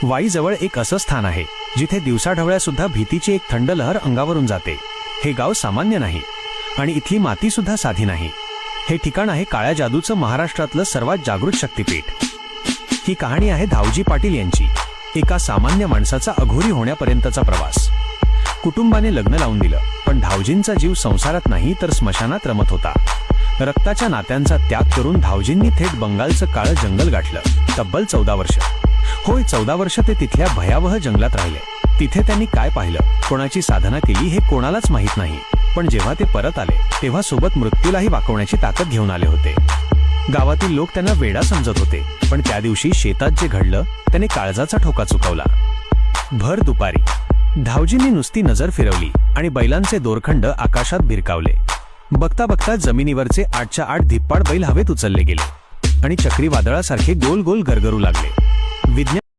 वाईजवळ एक असं स्थान आहे जिथे दिवसाढवळ्या सुद्धा भीतीची एक थंड लहर अंगावरून जाते। हे गाव सामान्य नाही आणि इथली माती सुद्धा साधी नाही। हे ठिकाण आहे काळ्या जादूचं महाराष्ट्रातलं सर्वात जागृत शक्तिपीठ। ही कहाणी आहे धावजी पाटील यांची, एका सामान्य माणसाचा अघोरी होण्यापर्यंतचा प्रवास। कुटुंबाने लग्न लावून दिलं, पण धावजींचा जीव संसारात नाही तर स्मशानात रमत होता। रक्ताच्या नात्यांचा त्याग करून धावजींनी थेट बंगालचं काळं जंगल गाठलं। तब्बल 14 वर्ष, होय 14 वर्ष ते तिथल्या भयावह जंगलात राहिले। तिथे त्यांनी काय पाहिलं, कोणाची साधना केली हे कोणालाच माहीत नाही, पण जेव्हा ते परत आले तेव्हा सोबत मृत्यूलाही वाकवण्याची ताकद घेऊन आले होते। गावातील लोक त्यांना वेडा समजत होते, पण त्या दिवशी शेतात जे घडलं त्याने काळजाचा ठोका चुकवला। भर दुपारी धावजींनी नुसती नजर फिरवली आणि बैलांचे दोरखंड आकाशात भिरकावले। बघता बघता जमिनीवरचे 8च्या 8 धिप्पाड बैल हवेत उचलले गेले आणि चक्रीवादळासारखे गोल गोल गरगरू लागले। विज्ञान